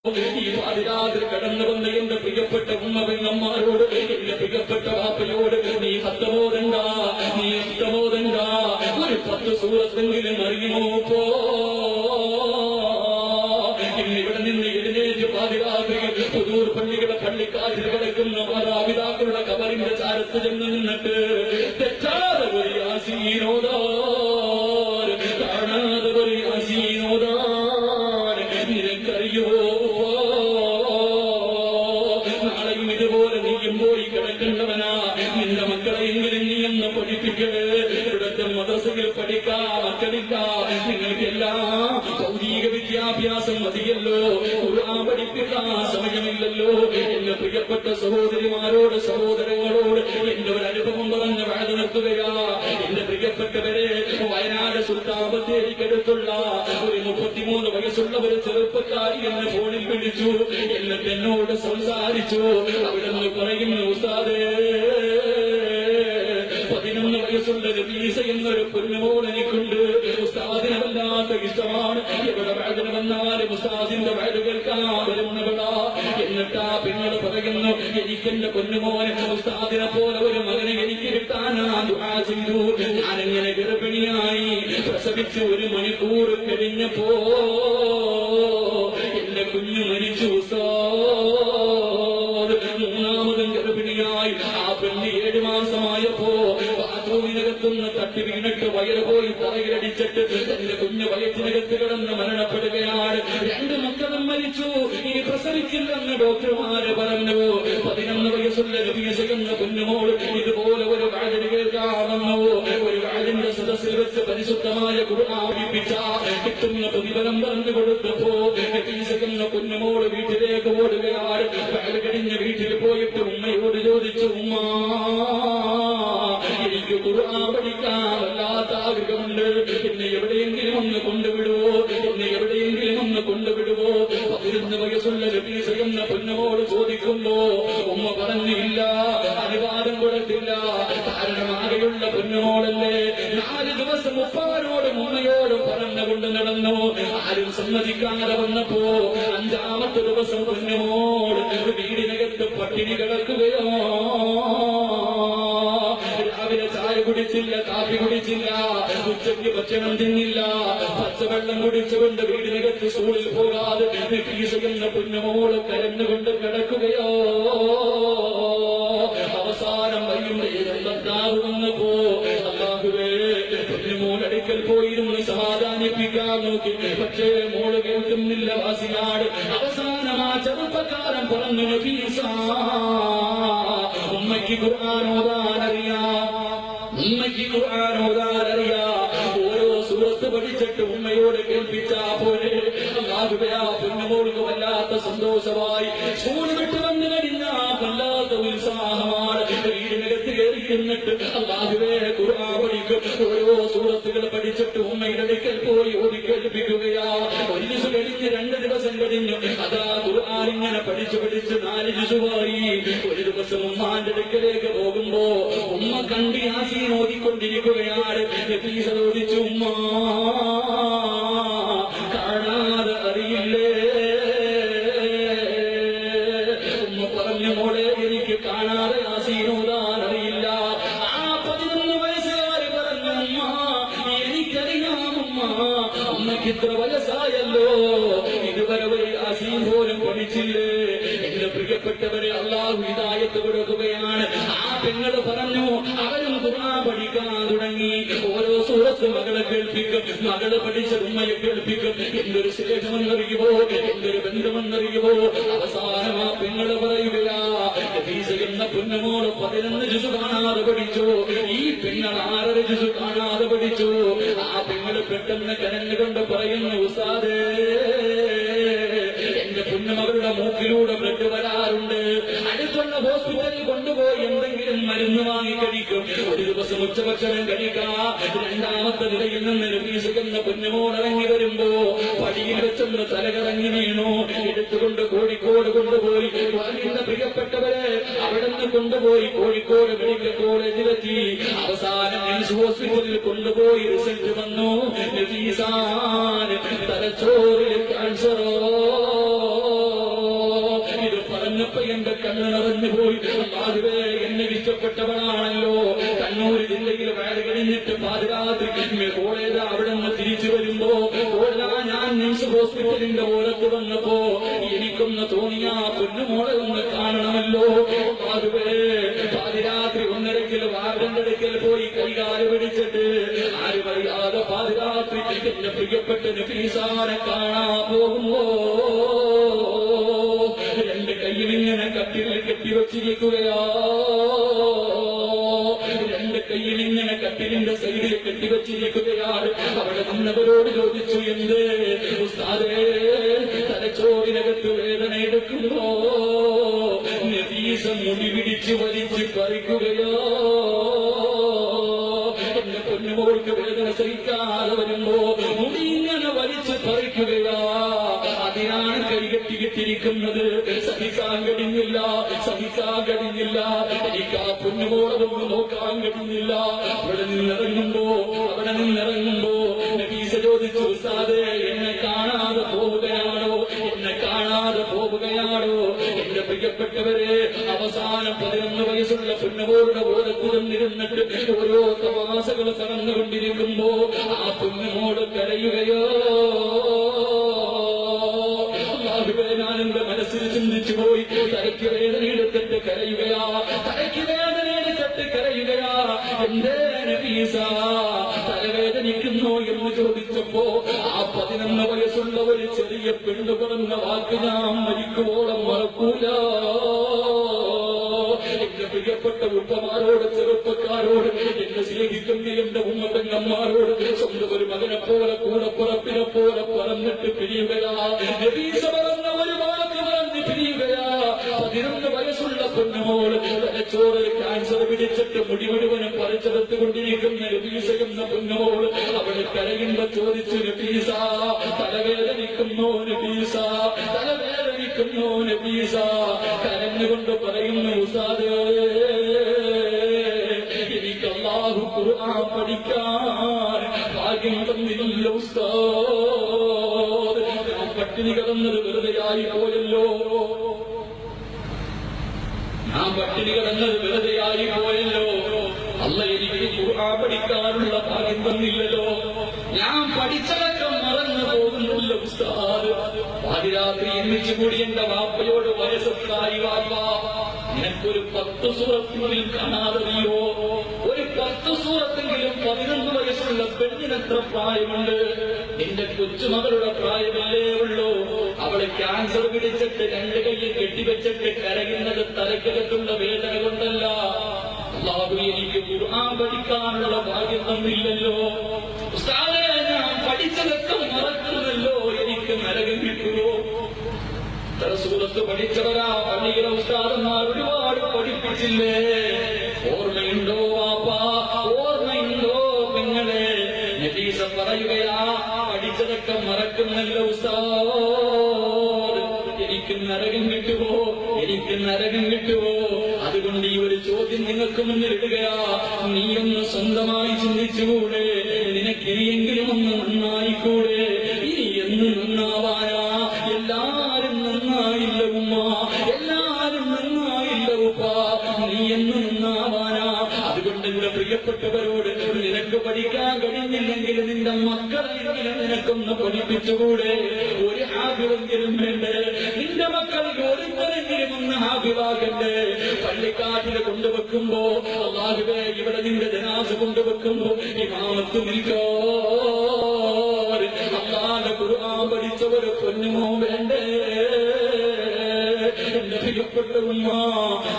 ഈ പാതിരാത്രി കടന്നു വന്ന എന്റെ പ്രിയപ്പെട്ട ഉമ്മപെങ്ങന്മാരോട്, എന്റെ പ്രിയപ്പെട്ട വാപ്പയോട് നീ ഹത്തബോധണ്ട, നീ ഇഷ്ടബോധണ്ട, ഒരു 10 സൂറത്തെങ്കിലും അറിയുമോ? ഇന്നിവിടെ നിന്ന് എഴുന്നേറ്റ് പാതിരാത്രി പുതൂർ പള്ളികളുടെ പള്ളിക്കാറ്റിൽ കിടക്കുന്ന മാതാപിതാക്കളുടെ കബറിന്റെ ചാരത്ത് ചെന്ന് നിന്നിട്ട് തെറ്റാതെ ഒരു യാസീനോദാൻ, കാണാതെ ഒരു യാസീനോദാൻ നിനക്കറിയോ? നാളെയും ഇതുപോലെ നീയും പോയി കിടക്കേണ്ടവനാ. നിന്റെ മക്കളെയെങ്കിലും നീ എന്ന് പഠിപ്പിക്കണേ. ഇവിടുത്തെ മദ്രസയിൽ പഠിക്കാ മക്കളില്ല, നിങ്ങൾക്കെല്ലാം ഭൗതിക വിദ്യാഭ്യാസം മതിയല്ലോ, ഖുർആൻ പഠിപ്പിക്കാൻ സമയമില്ലല്ലോ. എന്റെ പ്രിയപ്പെട്ട സഹോദരിമാരോട് സഹോദരങ്ങളോട് എന്റെ ഒരു അനുഭവം പറഞ്ഞ് വാഴ നിർത്തുകയാ. എന്റെ പ്രിയപ്പെട്ടവരെ, വയനാട് സുൽത്താൻ ബത്തേരിക്കടുത്തുള്ള ഒരു 33 വയസ്സുള്ള ഒരു ചെറുപ്പക്കാരി എന്നെ ഫോണിൽ വിളിച്ചു. എന്നിട്ട് എന്നോട് സംസാരിച്ചു. അവിടെ നിന്ന് പറയുന്നു, ഉസ്താദേ 11 വയസ്സുള്ള രബീസ എന്നൊരു പൊന്നുമോൾ എനിക്കുണ്ട്. ഉസ്താദിനെ വല്ലാത്ത ഇഷ്ടമാണ്. എവിടെ വേദന വന്നാലും ഉസ്താദിന്റെ വേദ കേൾക്കാൻ വരുന്നവളാ. എന്നിട്ടാ പിന്നീട് പറയുന്നു, എനിക്കെന്റെ പൊന്നുമോനെ ഉസ്താദിനെ പോലെ ഒരു മകനെ എനിക്ക് കിട്ടാനാ ദുആ ചെയ്തു. ഞാനെങ്ങനെ ഗർഭിണിയായി പ്രസവിച്ച് 1 മണിക്കൂർ കഴിഞ്ഞപ്പോ എന്റെ കുഞ്ഞു മരിച്ചു. ഉസ്താദ് 3ാമതും ഗർഭിണിയായി. ആ പെണ്ണ് 7 മാസമായപ്പോ ബാത്റൂമിനകത്തുനിന്ന് തട്ടി വീണിട്ട് വയറ് പോയി തറയിലടിച്ചിട്ട് എന്റെ കുഞ്ഞു വയറ്റിനകത്ത് കിടന്ന് മരണപ്പെടുകയാണ്. 2 മക്കളും മരിച്ചു. ഇനി പ്രസവിക്കില്ലെന്ന് ഡോക്ടർമാര് പറഞ്ഞു. 11 വയസ്സുള്ള രബീസ എന്ന കുഞ്ഞുമോൾ ഇതുപോലെ ഒരു വാഴന് കേൾക്കാമെന്നോ ഒരു വാഴന്റെ സദസ്സിൽ വെച്ച് പരിശുദ്ധമായ ഖുർആൻ പഠിപ്പിച്ച കിട്ടുന്ന പ്രതിഫലം പറഞ്ഞു കൊടുത്തപ്പോ രബീസ എന്ന കുഞ്ഞുമോള് വീട്ടിലേക്ക് ഓടുകയാണ്. വാഴ കഴിഞ്ഞ് വീട്ടിൽ പോയിട്ട് ഉമ്മയോട് ചോദിച്ചു, ഉമ്മ എനിക്ക് ഖുർആൻ പഠിക്കാൻ വല്ലാത്ത ആഗ്രഹമുണ്ട്, എന്നെ എവിടെയെങ്കിലും ഒന്ന് കൊണ്ടുവിടുവോ, എന്നെ എവിടെയെങ്കിലും ഒന്ന് കൊണ്ടുവിടുവോ? 11 വയസ്സുള്ള രബീസ എന്ന പൊന്നുമോട് ചോദിക്കുമ്പോ ഉമ്മ പറഞ്ഞില്ല, അനുവാദം കൊടുത്തില്ല. കാരണം ആകെയുള്ള പൊന്നുമോളല്ലേ. 4 ദിവസം ഉപ്പാനോടും ഉമ്മയോടും പറഞ്ഞുകൊണ്ട് നടന്നു. ആരും സമ്മതിക്കാതെ വന്നപ്പോ 5ാമത്തെ ദിവസം പൊന്നുമോൾ വീടിനകത്ത് പട്ടിണി കിടക്കുകയോ. രാവിലെ ചായ കുടിച്ചില്ല, കാപ്പി കുടിച്ചില്ല, ഉച്ചയ്ക്ക് ഭക്ഷണം തിന്നില്ല, പച്ചവെള്ളം കുടിച്ചുകൊണ്ട് വീടിനകത്ത് സ്കൂളിൽ പോകാതെ രബീസ എന്ന പൊന്നുമോള് കരഞ്ഞുകൊണ്ട് കിടക്കുകയോ. അവസാനം ഭർത്താവ് വന്നപ്പോ അല്ലാഹുവേ പൊന്നുമോളടുക്കൽ പോയിരുന്ന് സമാധാനിപ്പിക്കാൻ നോക്കി. പക്ഷേ മോള് കേൾക്കുന്നില്ല, വാസിനാട്. അവസാനം ആ ചെറുപ്പക്കാരൻ പറഞ്ഞു, നബീസ ഉമ്മയ്ക്ക് ഖുർആൻ ഓതാൻ അറിയാം, ഉമ്മയ്ക്ക് ഖുർആൻ ഓതാൻ അറിയാം. ഓരോ സൂറത്ത് പഠിച്ചിട്ട് ഉമ്മയോട് കേൾപ്പിച്ചാ പോലെ. അല്ലാഹുവേ ആ പൊന്നുമോൾക്ക് വല്ലാത്ത സന്തോഷമായി. സ്കൂൾ വിട്ട് വന്നു കഴിഞ്ഞാ വല്ലാത്ത ഉത്സാഹമാണ്. വീടിനകത്ത് കയറിയിരുന്നിട്ട് അല്ലാഹുവേ ഖുർആൻ പഠിക്കും. ഓരോ സൂറത്തുകൾ പഠിച്ചിട്ട് ഉമ്മയുടെ അടുക്കൽ പോയി ഓടി കേൾപ്പിക്കുകയാ. 1 ദിവസം കഴിഞ്ഞ് 2 ദിവസം കഴിഞ്ഞു. അതാ ഖുർആൻ ഇങ്ങനെ പഠിച്ച് 4 ദിവസമായി. ഒരു ദിവസം ഉമ്മാന്റെ അടുക്കലേക്ക് പോകുമ്പോ ഉമ്മ കണ്ടി യാസീൻ ഓതിക്കൊണ്ടിരിക്കുകയാണ്. രബീസ ചോദിച്ചു, ഉമ്മ കാണാതെ അറിയില്ലേ? ഉമ്മ പറഞ്ഞു, മോളെ എനിക്ക് കാണാതെ യാസീൻ ഓതാൻ അറിയില്ല. ആ 11 വയസ്സുകാര് പറഞ്ഞു, ഉമ്മ എനിക്കറിയാം ഉമ്മ, ഉമ്മയ്ക്ക് ഇത്ര വയസ്സായല്ലോ, ഇതുവരെ ഒരു യാസീൻ പോലും പഠിച്ചില്ലേ? എന്റെ പ്രിയപ്പെട്ടവരെ, അല്ലാഹു ഹിദായത്ത് കൊടുക്കുകയാണ്. ആ പെങ്ങള് പറഞ്ഞു, അവരും ഖുർആൻ പഠിക്കാൻ തുടങ്ങി. ഓരോ സൂറത്ത് മകളെ കേൾപ്പിക്കും, മകള് പഠിച്ച ഉമ്മയെ കേൾപ്പിക്കും. എന്തൊരു സ്നേഹമെന്നറിയുമോ, എന്തൊരു ബന്ധമെന്നറിയുമോ? അവസാനം ആ പെങ്ങള് പറയുകയാ, രബീസ എന്ന പൊന്നുമോള് 11 ജുസ് കാണാതെ പഠിച്ചു. ഈ പെങ്ങൾ 6 ജുസ് കാണാതെ പഠിച്ചു. ആ പെങ്ങള് പെട്ടെന്ന് കരഞ്ഞുകൊണ്ട് പറയുന്നു, ഉസ്താദേ എന്റെ പൊന്നുമകളുടെ മൂക്കിലൂടെ ബ്ലഡ് വരാറുണ്ട്. അടുത്തുള്ള ഹോസ്പിറ്റലിൽ കൊണ്ടുപോയി എന്തെങ്കിലും മരുന്ന് വാങ്ങി കഴിക്കും. ഒരു ദിവസം ഉച്ചഭക്ഷണം കഴിക്കാം. 2ാമത്തെ നിലയിൽ നിന്ന് രബീസ എന്ന പൊന്നുമോൾ ഇറങ്ങി വരുമ്പോ പടിയിൽ വെച്ചൊന്ന് തലകറങ്ങി വീണു. എടുത്തുകൊണ്ട് കോഴിക്കോട് കൊണ്ടുപോയി. എന്റെ പ്രിയപ്പെട്ടവരെ, അവിടെ നിന്ന് കൊണ്ടുപോയി കോഴിക്കോട് മെഡിക്കൽ കോളേജിലെത്തി. അവസാനം ഹോസ്പിറ്റലിൽ കൊണ്ടുപോയി റിസൾട്ട് വന്നു, രബീസാൻ തലച്ചോറിൽ ക്യാൻസറോ. പോയി. അല്ലാഹുവേ, എന്നെ ഇഷ്ടപ്പെട്ടവനാണല്ലോ. കണ്ണൂർ ജില്ലയിൽ വയറ് കഴിഞ്ഞിട്ട് പാതിരാത്രി കോളേജ് അവിടെ നിന്ന് തിരിച്ചു വരുമ്പോ ഞാൻ നിംസ് ഹോസ്പിറ്റലിന്റെ ഓരത്ത് വന്നപ്പോ എനിക്കൊന്ന് തോന്നിയ പൊന്നുമോളെ ഒന്ന് കാണണമല്ലോ. അല്ലാഹുവേ, പാതിരാത്രി 1:30 വാർഡന്റെ അടുക്കൽ പോയി കൈകാല് പിടിച്ചിട്ട് ആരും അറിയാതെ പാതിരാത്രി എന്റെ പ്രിയപ്പെട്ട നഫീസാനെ കാണാൻ പോകുമ്പോ രണ്ട് കൈയിലിങ്ങനെ കട്ടിലിൽ കെട്ടിവച്ചിരിക്കുകയാ. രണ്ട് കൈയിലിങ്ങനെ കട്ടിലിന്റെ സൈഡിൽ കെട്ടിവച്ചിരിക്കുകയാണ്. അവിടെ നിന്നവരോട് ചോദിച്ചു, എന്ത് ഉസ്താദേ, തലച്ചോറിനകത്ത് വേദന എടുക്കുമ്പോ നഫീസ മുടി പിടിച്ച് വലിച്ച് പറിക്കുകയോ. എന്റെ പൊന്നുമോൾക്ക് വേദന സഹിക്കാതെ വരുമ്പോ മുടി ഇങ്ങനെ വലിച്ച് പറിക്കുകയാ. അതിനാണ് കൈകെട്ടിക്കിട്ടിരിക്കുന്നത്. സഹിക്കാൻ കഴിഞ്ഞില്ല, സഹിക്കാൻ കഴിഞ്ഞില്ല. എനിക്ക് ആ പൊന്നുമോളതൊന്നും നോക്കാൻ കഴിഞ്ഞില്ല. അവിടെ നിന്നിറങ്ങുമ്പോ നഫീസ ചോദിച്ചു, ഉസ്താദേ, എന്നെ കാണാതെ പോവുകയാണോ? എന്നെ കാണാതെ പോവുകയാണോ? എന്റെ പ്രിയപ്പെട്ടവരെ, അവസാനം 11 വയസ്സുള്ള പൊന്നുമോളുടെ ഓരത്ത് തന്നിരുന്നിട്ട് ഓരോ തമാശകൾ കടന്നുകൊണ്ടിരിക്കുമ്പോ ആ പൊന്നുമോള് കരയുകയോ. ഞാൻ എന്റെ മനസ്സിൽ ചിന്തിച്ചു പോയി. തലയ്ക്ക് വേദനയെടുത്തിട്ട് കരയുകയാ, തലയ്ക്ക് വേദനയെടുത്തിട്ട് കരയുകയാ. എന്തേ നഫീസ, തലവേദനിക്കുന്നോ എന്ന് ചോദിച്ചപ്പോ ആ 11 വയസ്സുള്ള ഒരു ചെറിയ പെണ്ണു പറഞ്ഞ വാക്ക് ഞാൻ മരിക്കുവോളം മറക്കൂല. എന്റെ പ്രിയപ്പെട്ട ഉപ്പമാരോട്, ചെറുപ്പക്കാരോട്, എന്നെ സ്നേഹിക്കുന്ന എന്റെ ഉമ്മത്തങ്ങന്മാരോട് സ്വന്തം ഒരു മകനെ പോലെ, കൂടപ്പുറപ്പിനെ പോലെ പറഞ്ഞിട്ട് പിരിയുകയാ. നഫീസ പറഞ്ഞ ഒരു വാക്ക് പറഞ്ഞ് പിരിയുകയാ. 11 വയസ്സുള്ള പൊന്നുമോള് തലച്ചോറ് ക്യാൻസർ പിടിച്ചിട്ട് മുടി മുഴുവനും പറിച്ചെടുത്തുകൊണ്ടിരിക്കുന്ന നഫീസ എന്ന പൊന്നുമോള് അവൾ കരയുമ്പോ ചോദിച്ചു, നഫീസ, തലവേദനിക്കുന്നോ നഫീസ, തലവേദനിക്കുന്നോ നഫീസ? കരഞ്ഞുകൊണ്ട് പറയുന്നു, ഉസ്താദേ, എനിക്ക് അല്ലാഹു ഖുർആൻ പഠിക്കാൻ ഭാഗ്യം തന്നില്ല ഉസ്താദ്. ഞാൻ പട്ടിണി കിടന്നത് വെറുതെയായി പോയല്ലോ. ഞാൻ പട്ടിണി കിടന്നത് വെറുതെയായി പോയല്ലോ. അല്ല എനിക്ക് ഖുർആൻ പഠിക്കാനുള്ള ഭാഗ്യം തന്നില്ലല്ലോ. ഞാൻ പഠിച്ചതൊക്കെ മറന്നു പോകുന്നില്ല ഉസ്താദ്. പാതിരാത്രി എണ്ണിച്ചു കൂടി എന്റെ വാപ്പയോട് വയസ്സെത്തായി, വാപ്പ, നിനക്കൊരു 10 സൂറത്തെങ്കിലും കാണാതെയോ? ഒരു 10 സൂറത്തെങ്കിലും 11 വയസ്സുള്ള പെണ്ണിനെത്ര പ്രായമുണ്ട്? നിന്റെ കൊച്ചുമകളുടെ പ്രായമല്ലേ ഉള്ളൂ. അവള് ക്യാൻസർ പിടിച്ചിട്ട് 2 കൈയിൽ കെട്ടിവെച്ചിട്ട് കരയുന്നത് തലക്കകത്തുള്ള വേദന കൊണ്ടല്ല. അല്ലാഹു എനിക്ക് ഖുർആൻ പഠിക്കാനുള്ള ഭാഗ്യം തന്നില്ലല്ലോ. ഉസ്താദേ, ഞാൻ പഠിച്ചതൊക്കെ മറക്കുന്നല്ലോ. എനിക്ക് നരകം കിട്ടുമോ? സൂറത്ത് പഠിച്ചവരാ പള്ളിയിലെ ഉസ്താദന്മാർ ഒരുപാട് പഠിപ്പിച്ചില്ലേ? ഓർമ്മയുണ്ടോ വാപ്പാ? ഓർമ്മയുണ്ടോ പെങ്ങളെ? നഫീസ പറയുകയാ, പഠിച്ചതൊക്കെ മറക്കുന്നല്ലോ ഉസ്താദ്. എനിക്ക് നരകം കിട്ടുമോ? എനിക്ക് നരകം കിട്ടുമോ? അതുകൊണ്ട് ഈ ഒരു ചോദ്യം നിങ്ങൾക്ക് മുന്നിൽ ഇടുകയാ. നീയൊന്ന് സ്വന്തമായി ചിന്തിച്ചുകൂടെ? നിനക്കിനിയെങ്കിലും ഒന്ന് നന്നായിക്കൂടെ? ഇനി എന്ന് നന്നാവാനാ? എല്ലാരും നന്നായില്ല ഉമ്മ, എല്ലാരും നന്നായില്ല ഉപ്പ, നീ എന്ന് നന്നാവാനാ? അതുകൊണ്ട് എന്റെ പ്രിയപ്പെട്ടവരോട്, നിനക്ക് പഠിക്കാൻ കഴിഞ്ഞില്ലെങ്കിൽ നിന്റെ മക്കളെങ്കിലും നിനക്കൊന്ന് പഠിപ്പിച്ചുകൂടെ? ഒരു ഹാബിളെങ്കിലും വേണ്ടേ? നിന്റെ മക്കളിൽ ഒരുത്തരെങ്കിലും ഒന്ന് ഹാബിളാകണ്ടേ? പള്ളിക്കാട്ടിൽ കൊണ്ടുവെക്കുമ്പോ, അല്ലാഹുവേ, ഇവിടെ നിന്റെ ജനാസ കൊണ്ടുവെക്കുമ്പോ ഇമാമത്ത് നിൽക്കോ? അല്ലാഹുവിന്റെ ഖുർആൻ പഠിച്ചവരെ പൊന്നുമോ വേണ്ടേ? എന്റെ പ്രിയപ്പെട്ട ഉമ്മ,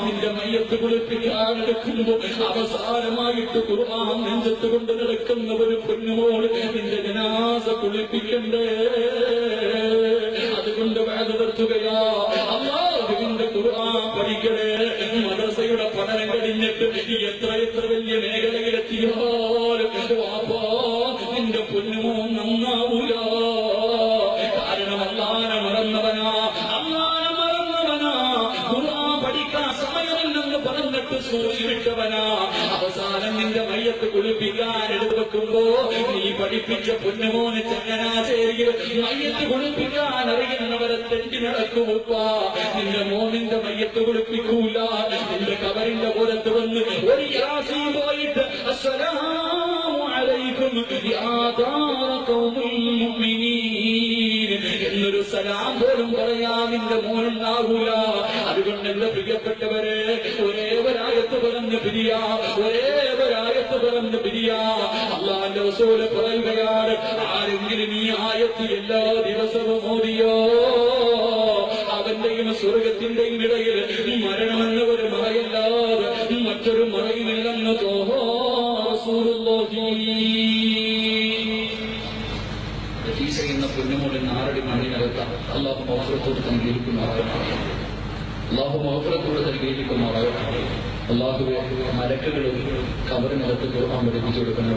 നിന്റെ മയ്യത്ത് കുളിപ്പിക്കാൻ എടുക്കുമ്പോ അവസാനമായിട്ട് ഖുർആൻ നെഞ്ചത്ത് കൊണ്ട് നടക്കുന്ന ഒരു പൊന്നുമോള് നിന്റെ ജനാസ കുളിപ്പിക്കണ്ടേ? അതുകൊണ്ട് വേദ നിർത്തുകയാ. അല്ലാഹുവിന്റെ ഖുർആൻ പഠിക്കണേ. മദ്രസയുടെ പഠനം കഴിഞ്ഞിട്ട് എത്ര വലിയ മേഖലയിലെത്തിയാലും വാപ്പാ, നിന്റെ പൊന്നുമോ നന്നാവൂല. കാരണം അല്ലാഹനെ മറന്നവനാ, അല്ലാഹനെ മറന്നവനാ. ഖുർആൻ പഠിക്കാൻ സമയമില്ലെന്ന് പറഞ്ഞിട്ട് എന്നിട്ട് സ്കൂളിൽ വിട്ടവനാ. അവസാനം നിന്റെ മയ്യത്ത് കുളിപ്പിക്കാൻ എടുത്തു നീ പഠിപ്പിച്ച പൊന്നുമോന് ചങ്ങനാശ്ശേരിയിൽ മയ്യത്ത് കുളിപ്പിക്കാൻ അറിയുന്നവരെ തെണ്ടി നടക്കുമുപ്പ. നിന്റെ മോനിന്റെ മയ്യത്ത് കുളിപ്പിക്കൂല. നിന്റെ കബറിന്റെ പുറത്ത് വന്ന് ഒരു യാസീൻ പോയിട്ട് അസ്സലാമു അലൈക്കും യാ ദാറ ഖൗമുൽ മുഅ്മിനീൻ എന്നൊരു സലാം പോലും പറയാൻ നിന്റെ മോനുണ്ടാകൂല. അതുകൊണ്ട് എന്റെ പ്രിയപ്പെട്ടവരെ, ഒരേ ഒരായത്ത് പറഞ്ഞ് പിരിയാ, ഒരേ ഒരായത്ത് പറഞ്ഞ് പിരിയാ. അല്ലാഹുവിന്റെ റസൂൽ പറയുകയാണ്, ആരെങ്കിലും ഈ ആയത്ത് എല്ലാ ദിവസവും ഓതിയോ അവന്റെയും സ്വർഗത്തിന്റെയും ഇടയിൽ മരണമെന്ന ഒരു മറയല്ലാതെ മറ്റൊരു മറയുമില്ലെന്ന് ചെയ്യുന്ന പൊന്നുമോളിൽ 4 മണ്ണിനകത്താണ്. അല്ലാഹു മഗ്ഫിറത്തോട് നൽകിയിരിക്കുമാറാകട്ടെ. അല്ലാഹു മഗ്ഫിറത്തോട് നൽകിയിരിക്കുമാറാകട്ടെ. അല്ലാഹുവേ, മലക്കുകൾ കബറിനകത്ത് ഖുർആൻ പഠിപ്പിച്ചു കൊടുക്കുന്ന